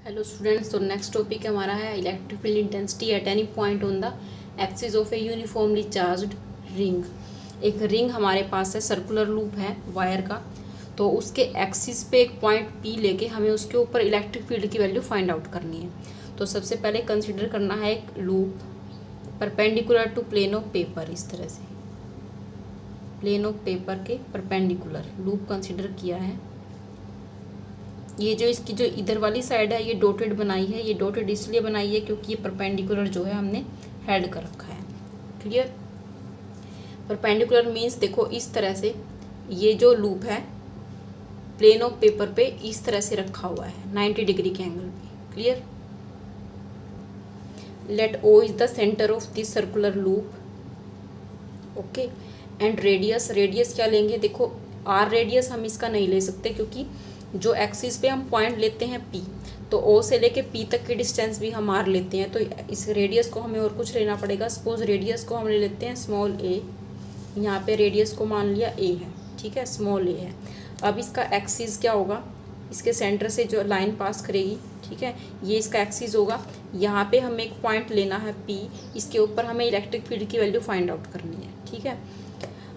Hello students, तो next topic हमारा है electric field intensity at any point on the axis of A uniformly charged ring. एक ring हमारे पास है, circular loop है वायर का। तो उसके एक्सिस पे एक पॉइंट पी लेके हमें उसके ऊपर इलेक्ट्रिक फील्ड की वैल्यू फाइंड आउट करनी है। तो सबसे पहले कंसिडर करना है एक loop perpendicular to plane of paper. इस तरह से प्लेन ऑफ पेपर के परपेंडिकुलर लूप कंसिडर किया है। ये जो इसकी जो इधर वाली साइड है ये डॉटेड बनाई है। ये डॉटेड इसलिए बनाई है क्योंकि ये परपेंडिकुलर जो है हमने हेड कर रखा है। क्लियर? परपेंडिकुलर मीन्स देखो इस तरह से ये जो लूप है प्लेन ऑफ पेपर पे इस तरह से रखा हुआ है 90 डिग्री के एंगल पे। Clear? Let O is the centre of this circular loop. Okay, and radius क्या लेंगे? देखो आर रेडियस हम इसका नहीं ले सकते क्योंकि जो एक्सिस पे हम पॉइंट लेते हैं पी, तो ओ से लेके पी तक की डिस्टेंस भी हम आर लेते हैं। तो इस रेडियस को हमें और कुछ लेना पड़ेगा। सपोज रेडियस को हम ले लेते हैं स्मॉल ए। यहाँ पे रेडियस को मान लिया ए है, ठीक है, स्मॉल ए है। अब इसका एक्सिस क्या होगा? इसके सेंटर से जो लाइन पास करेगी, ठीक है, ये इसका एक्सिस होगा। यहाँ पे हमें एक पॉइंट लेना है पी, इसके ऊपर हमें इलेक्ट्रिक फील्ड की वैल्यू फाइंड आउट करनी है। ठीक है,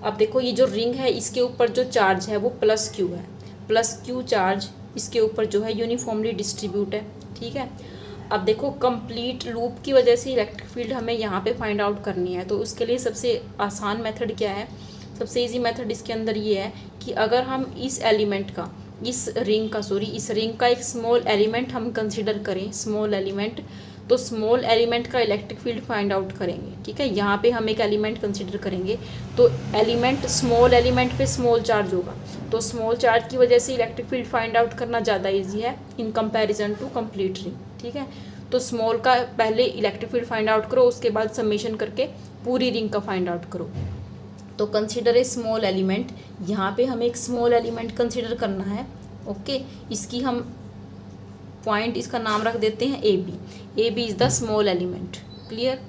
अब देखो ये जो रिंग है इसके ऊपर जो चार्ज है वो प्लस क्यू है। प्लस क्यू चार्ज इसके ऊपर जो है यूनिफॉर्मली डिस्ट्रीब्यूट है। ठीक है, अब देखो कंप्लीट लूप की वजह से इलेक्ट्रिक फील्ड हमें यहाँ पे फाइंड आउट करनी है। तो उसके लिए सबसे आसान मेथड क्या है? सबसे इजी मेथड इसके अंदर ये है कि अगर हम इस एलिमेंट का इस रिंग का एक स्मॉल एलिमेंट हम कंसिडर करें, स्मॉल एलिमेंट, तो स्मॉल एलिमेंट का इलेक्ट्रिक फील्ड फाइंड आउट करेंगे। ठीक है, यहाँ पे हम एक एलिमेंट कंसिडर करेंगे तो एलिमेंट स्मॉल एलिमेंट पे स्मॉल चार्ज होगा, तो स्मॉल चार्ज की वजह से इलेक्ट्रिक फील्ड फाइंड आउट करना ज़्यादा इजी है in comparison to complete ring. ठीक है, तो स्मॉल का पहले इलेक्ट्रिक फील्ड फाइंड आउट करो, उसके बाद समेशन करके पूरी रिंग का फाइंड आउट करो। तो कंसिडर ए स्मॉल एलिमेंट, यहाँ पे हमें एक स्मॉल एलिमेंट कंसिडर करना है। ओके, इसकी हम पॉइंट इसका नाम रख देते हैं A B. A B is the small element. Clear?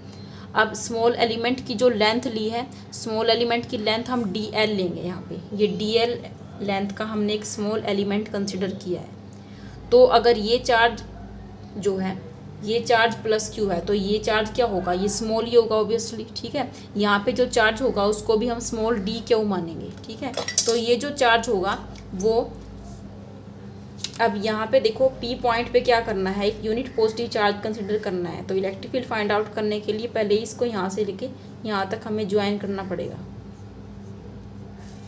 अब स्मॉल एलिमेंट की जो लेंथ ली है, स्मॉल एलिमेंट की लेंथ हम डी एल लेंगे। यहाँ पे ये डी एल लेंथ का हमने एक स्मॉल एलिमेंट कंसिडर किया है। तो अगर ये चार्ज जो है ये चार्ज प्लस क्यू है तो ये चार्ज क्या होगा? ये स्मॉल ही होगा ऑब्वियसली। ठीक है, यहाँ पे जो चार्ज होगा उसको भी हम स्मॉल डी क्यू मानेंगे। ठीक है, तो ये जो चार्ज होगा वो, अब यहाँ पे देखो पी पॉइंट पे क्या करना है, एक यूनिट पॉजिटिव चार्ज कंसिडर करना है। तो इलेक्ट्रिक फील्ड फाइंड आउट करने के लिए पहले इसको यहाँ से लेके यहाँ तक हमें ज्वाइन करना पड़ेगा।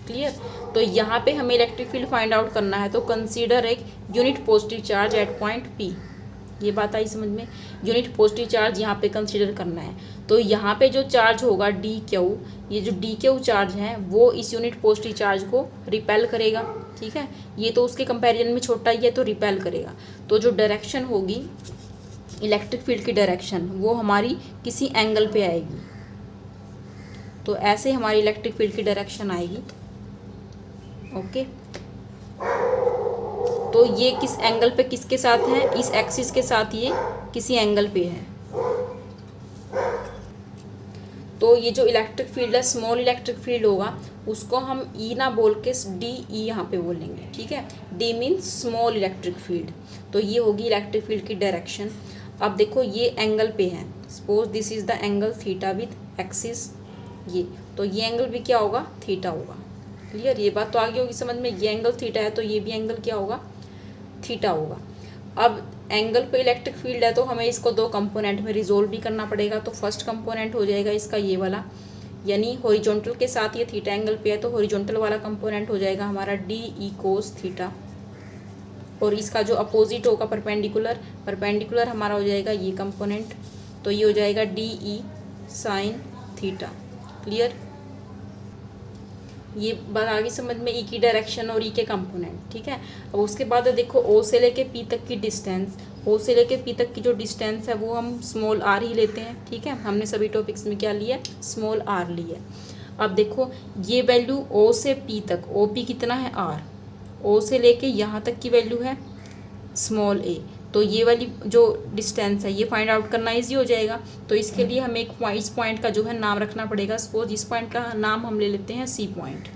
क्लियर? तो यहाँ पे हमें इलेक्ट्रिक फील्ड फाइंड आउट करना है तो कंसीडर एक unit positive charge at point P. ये बात आई समझ में? यूनिट पॉजिटिव चार्ज यहाँ पे कंसीडर करना है। तो यहाँ पे जो चार्ज होगा डी क्यू, ये जो डी क्यू चार्ज है वो इस यूनिट पॉजिटिव चार्ज को रिपेल करेगा। ठीक है, ये तो उसके कंपैरिजन में छोटा ही है तो रिपेल करेगा। तो जो डायरेक्शन होगी इलेक्ट्रिक फील्ड की डायरेक्शन वो हमारी किसी एंगल पे आएगी। तो ऐसे हमारी इलेक्ट्रिक फील्ड की डायरेक्शन आएगी। ओके, तो ये किस एंगल पे किसके साथ है? इस एक्सिस के साथ ये किसी एंगल पे है। तो ये जो इलेक्ट्रिक फील्ड है, स्मॉल इलेक्ट्रिक फील्ड होगा, उसको हम ई ना बोल के डी ई यहाँ पे बोलेंगे। ठीक है, D means small electric field. तो ये होगी इलेक्ट्रिक फील्ड की डायरेक्शन। अब देखो ये एंगल पे है, suppose this is the angle theta with axis ये, तो ये एंगल भी क्या होगा? थीटा होगा। क्लियर? ये बात तो आगे होगी समझ में। ये एंगल थीटा है तो ये भी एंगल क्या होगा? थीटा होगा। अब एंगल पे इलेक्ट्रिक फील्ड है तो हमें इसको दो कंपोनेंट में रिजोल्व भी करना पड़ेगा। तो फर्स्ट कंपोनेंट हो जाएगा इसका ये वाला, यानी हॉरिजॉन्टल के साथ ये थीटा एंगल पे है तो हॉरिजॉन्टल वाला कंपोनेंट हो जाएगा हमारा डी ई कोस थीटा, और इसका जो अपोजिट होगा परपेंडिकुलर हमारा हो जाएगा ये कंपोनेंट, तो ये हो जाएगा d E sine theta. Clear? ये बात आगे समझ में, ई की डायरेक्शन और ई के कंपोनेंट। ठीक है, अब उसके बाद देखो ओ से लेके पी तक की डिस्टेंस, ओ से लेके पी तक की जो डिस्टेंस है वो हम स्मॉल आर ही लेते हैं। ठीक है, हमने सभी टॉपिक्स में क्या लिया? स्मॉल आर लिया। अब देखो ये वैल्यू ओ से पी तक, ओ पी कितना है? आर। ओ से लेके यहाँ तक की वैल्यू है स्मॉल ए, तो ये वाली जो डिस्टेंस है ये फाइंड आउट करना इजी हो जाएगा। तो इसके लिए हमें एक इस पॉइंट का जो है नाम रखना पड़ेगा। सपोज इस पॉइंट का नाम हम ले लेते हैं सी पॉइंट।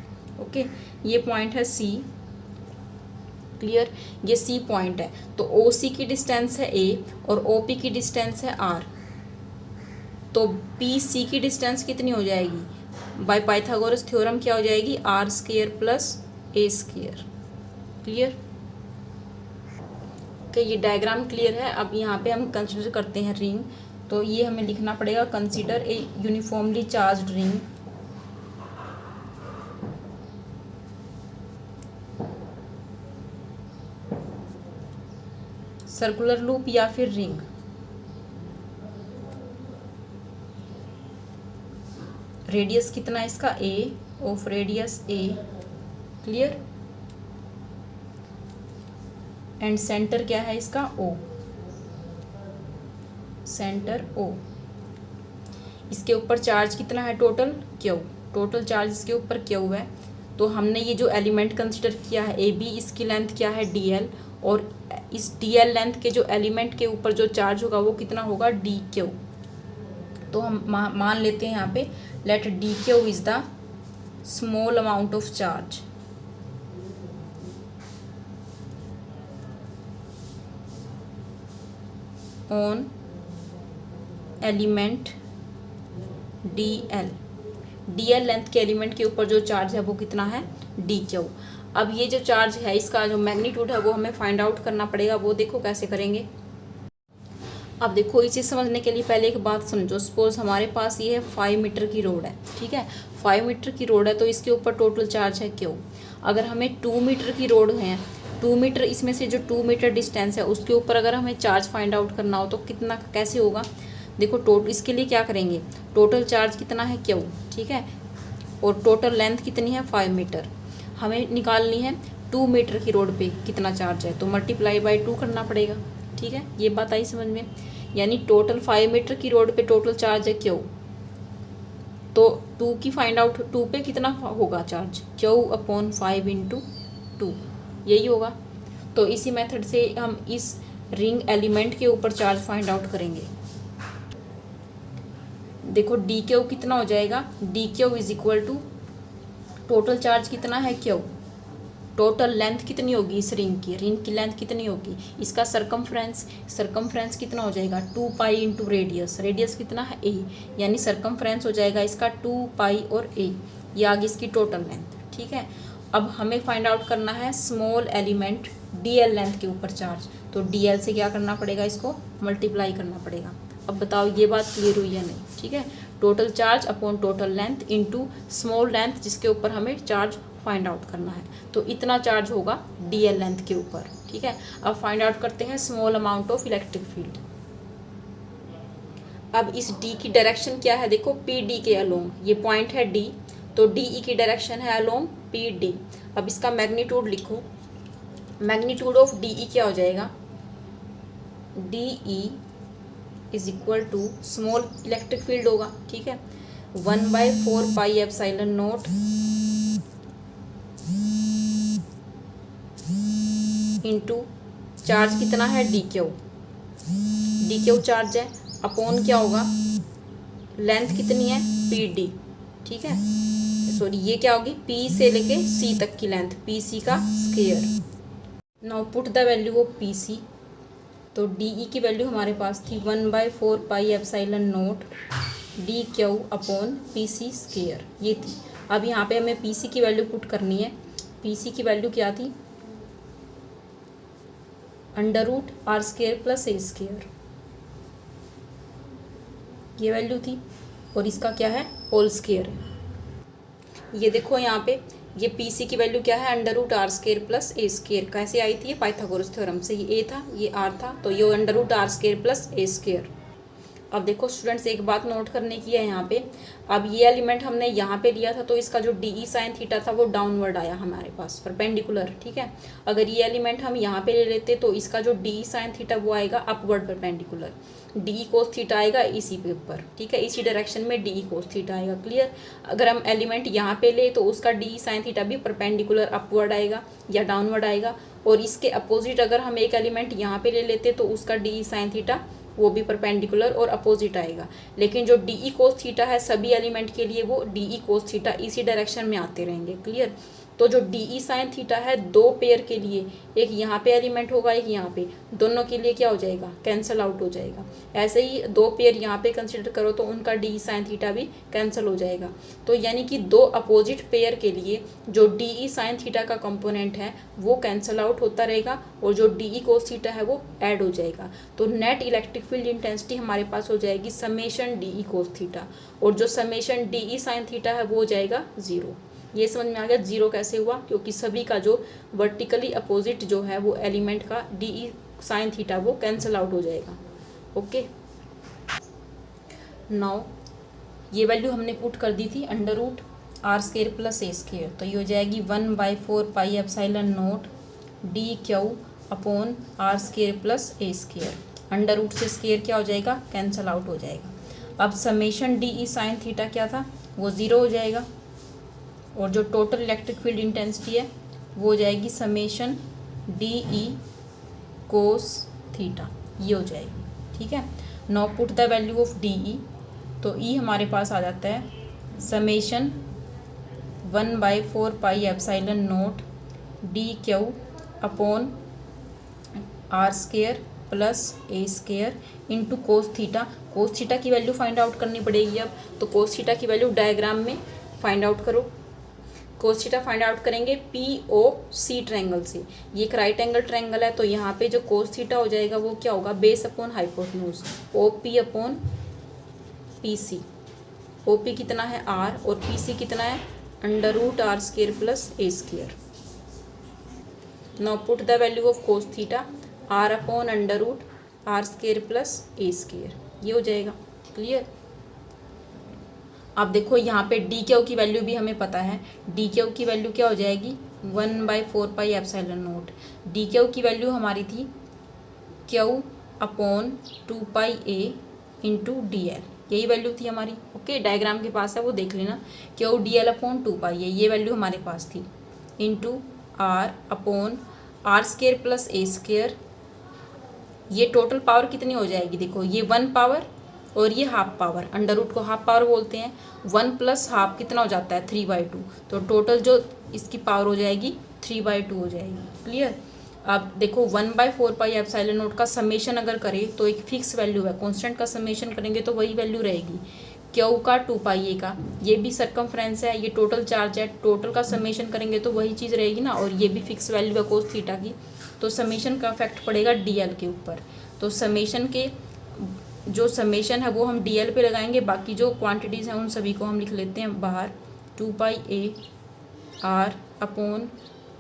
ओके, ये पॉइंट है सी। क्लियर। ये सी पॉइंट है, तो ओ सी की डिस्टेंस है ए और ओ पी की डिस्टेंस है आर, तो पी सी की डिस्टेंस कितनी हो जाएगी, बाय पाइथागोरस थ्योरम क्या हो जाएगी, r square plus a square. Clear. Okay, ये डायग्राम क्लियर है। अब यहाँ पे हम कंसिडर करते हैं रिंग, तो ये हमें लिखना पड़ेगा consider a uniformly charged ring. Circular loop या फिर रिंग। रेडियस कितना है इसका, a, of radius a. Clear. And centre क्या है इसका, ओ, सेंटर ओ। इसके ऊपर चार्ज कितना है टोटल, क्यू। टोटल चार्ज इसके ऊपर क्यू है। तो हमने ये जो एलिमेंट कंसिडर किया है ए बी, इसकी लेंथ क्या है डी एल, और इस डी एल लेंथ के जो एलिमेंट के ऊपर जो चार्ज होगा वो कितना होगा, डी क्यू। तो हम मान लेते हैं यहाँ पे, let d q is the small amount of charge on element d l. D l length के एलिमेंट के ऊपर जो चार्ज है वो कितना है, डी क्यू। अब ये जो चार्ज है इसका जो मैग्नीट्यूड है वो हमें फाइंड आउट करना पड़ेगा। वो देखो कैसे करेंगे। अब देखो, इसे समझने के लिए पहले एक बात समझो। सपोज हमारे पास ये है 5 मीटर की रोड है, ठीक है। 5 मीटर की रोड है तो इसके ऊपर टोटल चार्ज है क्यू। अगर हमें 2 मीटर की रोड है, 2 मीटर, इसमें से जो 2 मीटर डिस्टेंस है उसके ऊपर अगर हमें चार्ज फाइंड आउट करना हो तो कितना, कैसे होगा। देखो टोटल, इसके लिए क्या करेंगे, टोटल चार्ज कितना है क्यू, ठीक है, और टोटल लेंथ कितनी है 5 मीटर। हमें निकालनी है 2 मीटर की रोड पे कितना चार्ज है, तो मल्टीप्लाई बाय 2 करना पड़ेगा, ठीक है। ये बात आई समझ में। यानी टोटल 5 मीटर की रोड पे टोटल चार्ज है क्यू, तो 2 की फाइंड आउट, 2 पे कितना होगा चार्ज, क्यू अपॉन 5 इंटू 2, यही होगा। तो इसी मेथड से हम इस रिंग एलिमेंट के ऊपर चार्ज फाइंड आउट करेंगे। देखो डी क्यू कितना हो जाएगा, d q is equal to total charge कितना है क्यू, टोटल लेंथ कितनी होगी इस रिंग की लेंथ कितनी होगी, इसका सरकमफ्रेंस कितना हो जाएगा, 2 पाई इंटू रेडियस कितना है ए, यानी सरकमफ्रेंस हो जाएगा इसका 2 पाई और ए, ये आ गई इसकी टोटल लेंथ, ठीक है। अब हमें फाइंड आउट करना है small element d l length के ऊपर चार्ज, तो डी एल से क्या करना पड़ेगा, इसको मल्टीप्लाई करना पड़ेगा। अब बताओ ये बात क्लियर हुई या नहीं, ठीक है। Total charge upon total length into small length जिसके ऊपर हमें चार्ज फाइंड आउट करना है, तो इतना चार्ज होगा डीएल लेंथ के ऊपर, ठीक है। अब फाइंड आउट करते हैं small amount of electric field. अब इस डी की डायरेक्शन क्या है, देखो पी डी के अलोंग, ये पॉइंट है डी, तो डी ई की डायरेक्शन है अलोंग पी डी। अब इसका मैग्नीट्यूड लिखो, मैग्नीट्यूड ऑफ डी ई क्या हो जाएगा, d E is equal to small electric field होगा, ठीक है, 1/4 pi epsilon naught into charge कितना है डी क्यू चार्ज है, अपॉन क्या होगा, लेंथ कितनी है पी डी, ठीक है, सॉरी ये क्या होगी, पी से लेके सी तक की लेंथ, पी सी का स्क्वायर। Now put the value of p c, तो डी ई की वैल्यू हमारे पास थी 1/4 pi epsilon naught d q upon p c square, ये थी। अब यहाँ पे हमें पी सी की वैल्यू पुट करनी है। पी सी की वैल्यू क्या थी, √r² प्लस ए स्क्वायर, ये वैल्यू थी, और इसका क्या है होल स्क्वायर है। ये देखो यहाँ पे ये पी सी की वैल्यू क्या है, √r² प्लस ए स्क्वायर। कैसे आई थी, ये पाइथागोरस थ्योरम से, ये ए था ये आर था, तो ये √r² प्लस ए स्क्वायर। अब देखो स्टूडेंट्स, एक बात नोट करने की है यहाँ पे, अब ये एलिमेंट हमने यहाँ पे लिया था तो इसका जो डी ई साइन थीटा था वो डाउनवर्ड आया हमारे पास, परपेंडिकुलर, ठीक है। अगर ये एलिमेंट हम यहाँ पे ले लेते तो इसका जो डी ई साइन थीटा वो आएगा upward perpendicular, D E cos theta आएगा इसी पे ऊपर, ठीक है, इसी डायरेक्शन में डी ई कोस थीटा आएगा, क्लियर। अगर हम एलिमेंट यहाँ पे ले तो उसका डी ई साइन थीटा भी परपेंडिकुलर अपवर्ड आएगा या डाउनवर्ड आएगा, और इसके अपोजिट अगर हम एक एलिमेंट यहाँ पे ले लेते तो उसका डी ई साइन थीटा वो भी परपेंडिकुलर और अपोजिट आएगा। लेकिन जो डी ई कोस थीटा है सभी एलिमेंट के लिए वो डी ई कोस थीटा इसी डायरेक्शन में आते रहेंगे, क्लियर। तो जो डी ई साइन थीटा है दो पेयर के लिए, एक यहाँ पे एलिमेंट होगा एक यहाँ पे, दोनों के लिए क्या हो जाएगा, कैंसिल आउट हो जाएगा। ऐसे ही दो पेयर यहाँ पे कंसिडर करो तो उनका डी ई साइन थीटा भी कैंसिल हो जाएगा। तो यानी कि दो अपोजिट पेयर के लिए जो डी ई साइन थीटा का कंपोनेंट है वो कैंसिल आउट होता रहेगा और जो डी ई कोस थीटा है वो ऐड हो जाएगा। तो नेट इलेक्ट्रिक फील्ड इंटेंसिटी हमारे पास हो जाएगी summation d E cos theta, और जो summation d E sine theta है वो हो जाएगा 0। ये समझ में आ गया 0 कैसे हुआ, क्योंकि सभी का जो वर्टिकली अपोजिट जो है वो एलिमेंट का डी ई साइन थीटा वो कैंसिल आउट हो जाएगा। ओके, नाउ ये वैल्यू हमने पुट कर दी थी under root r square plus a square, तो ये हो जाएगी 1/4 pi epsilon naught d q upon r square plus a square. Under root से स्केयर क्या हो जाएगा, कैंसिल आउट हो जाएगा। अब summation d E sine theta क्या था, वो 0 हो जाएगा, और जो टोटल इलेक्ट्रिक फील्ड इंटेंसिटी है वो हो जाएगी summation d E cos theta, ये हो जाएगी। ठीक है, now put the value of d E, तो ई हमारे पास आ जाता है summation 1/4 pi epsilon naught d q upon r square plus a square into cos theta. Cos theta की वैल्यू फाइंड आउट करनी पड़ेगी अब, तो कोस थीटा की वैल्यू डायग्राम में फाइंड आउट करो। कोस थीटा फाइंड आउट करेंगे पी ओ सी triangle से। ये एक राइट एंगल ट्रायंगल है, तो यहाँ पे जो कोस थीटा हो जाएगा वो क्या होगा, base upon hypotenuse, o p upon p c. O p कितना है आर और पी सी कितना है under root r square plus a square. Now put the value of cos theta r upon under root r square plus a square, ये हो जाएगा। Clear. अब देखो यहाँ पे डी क्यू की वैल्यू भी हमें पता है, डी क्यू की वैल्यू क्या हो जाएगी 1/4 pi epsilon naught. D Q की वैल्यू हमारी थी क्यू अपॉन 2 पाई ए इंटू डी एल, यही वैल्यू थी हमारी। ओके, डायग्राम के पास है वो देख लेना, q d l upon 2 pi a, ये वैल्यू हमारे पास थी, into r upon r square plus a square. ये टोटल पावर कितनी हो जाएगी, देखो ये 1 पावर और ये हाफ पावर, अंडर रूट को हाफ पावर बोलते हैं, 1 प्लस हाफ कितना हो जाता है 3/2, तो टोटल जो इसकी पावर हो जाएगी 3/2 हो जाएगी। क्लियर। अब देखो 1/4 पाई एप्सिलॉन नॉट का समेशन अगर करें तो एक फिक्स वैल्यू है, कांस्टेंट का समेशन करेंगे तो वही वैल्यू रहेगी। क्यू का 2 पाई ए का, ये भी सरकमफ्रेंस है, ये टोटल चार्ज है, टोटल का समेशन करेंगे तो वही चीज़ रहेगी ना, और ये भी फिक्स वैल्यू है कोस थीटा की, तो समेशन का इफेक्ट पड़ेगा डीएल के ऊपर। तो समेशन के जो समेशन है वो हम डीएल पे लगाएंगे, बाकी जो क्वांटिटीज़ हैं उन सभी को हम लिख लेते हैं बाहर, 2 pi a r upon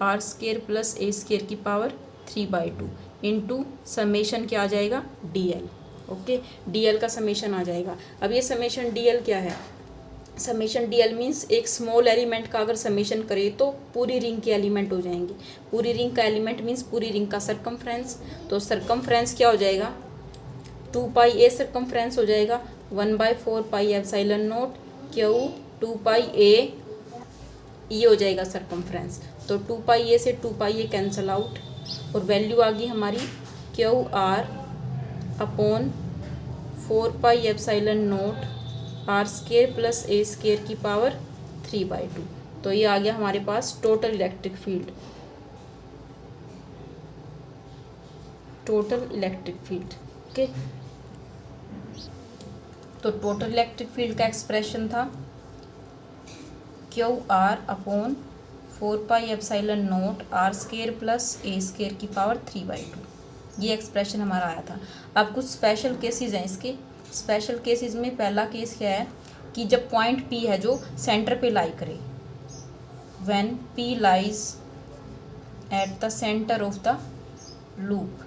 r square plus a square की पावर 3/2 इंटू समेशन क्या आ जाएगा डीएल। ओके, डीएल का समेशन आ जाएगा। अब ये समेशन डीएल क्या है, समेशन डीएल मीन्स एक स्मॉल एलिमेंट का अगर समेशन करें तो पूरी रिंग के एलिमेंट हो जाएंगे। पूरी रिंग का एलिमेंट मीन्स पूरी रिंग का सरकमफ्रेंस, तो सरकमफ्रेंस क्या हो जाएगा 2 पाई ए सरकमफ्रेंस हो जाएगा 1/4 pi epsilon not Q 2 pi a, ये हो जाएगा सरकमफ्रेंस। तो 2 पाई ए से 2 पाई ए कैंसल आउट, और वैल्यू आ गई हमारी q are upon 4 pi epsilon naught r square plus a square की पावर 3/2। तो ये आ गया हमारे पास total electric field, total electric field. Okay, तो टोटल इलेक्ट्रिक फील्ड का एक्सप्रेशन था q are upon 4 pi epsilon naught r square plus a square की पावर 3/2, ये एक्सप्रेशन हमारा आया था। अब कुछ स्पेशल केसेस हैं इसके। स्पेशल केसेस में पहला केस क्या है कि जब पॉइंट पी है जो सेंटर पे लाई करे, when P lies at the centre of the loop,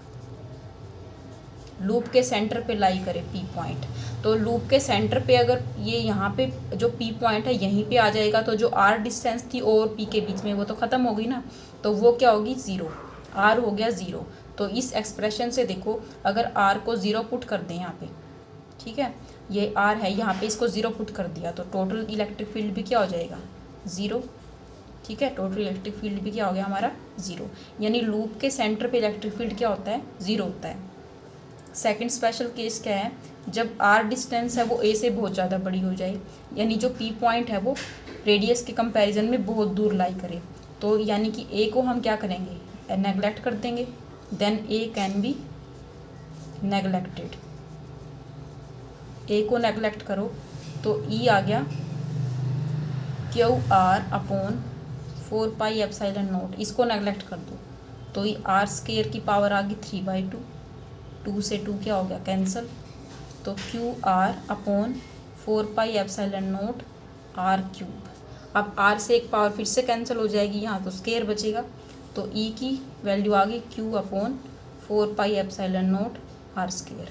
loop के सेंटर पे लाई करे पी पॉइंट, तो लूप के सेंटर पे अगर ये यहाँ पे जो पी पॉइंट है यहीं पे आ जाएगा, तो जो आर डिस्टेंस थी ओ और पी के बीच में वो तो ख़त्म हो गई ना, तो वो क्या होगी 0, आर हो गया 0। तो इस एक्सप्रेशन से देखो अगर आर को 0 पुट कर दें यहाँ पे, ठीक है, ये आर है यहाँ पे, इसको 0 पुट कर दिया तो टोटल इलेक्ट्रिक फील्ड भी क्या हो जाएगा 0। ठीक है, टोटल इलेक्ट्रिक फील्ड भी क्या हो गया हमारा 0, यानी लूप के सेंटर पे इलेक्ट्रिक फील्ड क्या होता है 0 होता है। सेकंड स्पेशल केस क्या है, जब आर डिस्टेंस है वो ए से बहुत ज़्यादा बड़ी हो जाए, यानी जो पी पॉइंट है वो रेडियस के कंपैरिजन में बहुत दूर लाई करे, तो यानी कि ए को हम क्या करेंगे, नेगलेक्ट कर देंगे, then a can be neglected. A को नेगलेक्ट करो तो ई आ गया क्यू आर अपॉन 4πε0, इसको नेगलेक्ट कर दो तो ये आर स्क्वायर की पावर आ गई 3/2, 2 से 2 क्या हो गया कैंसिल, तो Q are upon 4πε0 R cube. अब आर से एक पावर फिर से कैंसिल हो जाएगी, यहाँ तो स्क्वायर बचेगा, तो ई की वैल्यू आ गई क्यू अपॉन 4πε0 आर स्क्वायर।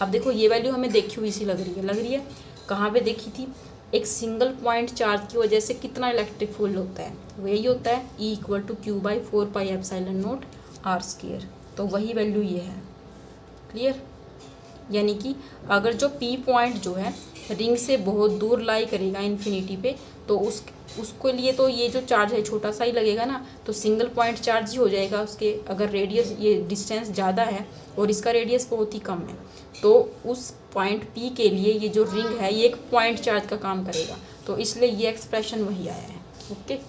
अब देखो ये वैल्यू हमें देखी हुई सी लग रही है, कहाँ पे देखी थी, एक सिंगल पॉइंट चार्ज की वजह से कितना इलेक्ट्रिक फील्ड होता है, वही होता है E equal to Q/4πε0 r square, तो वही वैल्यू ये है। क्लियर, यानी कि अगर जो P पॉइंट जो है रिंग से बहुत दूर लाई करेगा इन्फिनिटी पे, तो उसके लिए तो ये जो चार्ज है छोटा सा ही लगेगा ना, तो सिंगल पॉइंट चार्ज ही हो जाएगा उसके। अगर रेडियस ये डिस्टेंस ज़्यादा है और इसका रेडियस बहुत ही कम है, तो उस पॉइंट P के लिए ये जो रिंग है ये एक पॉइंट चार्ज का काम करेगा, तो इसलिए ये एक्सप्रेशन वही आया है। ओके।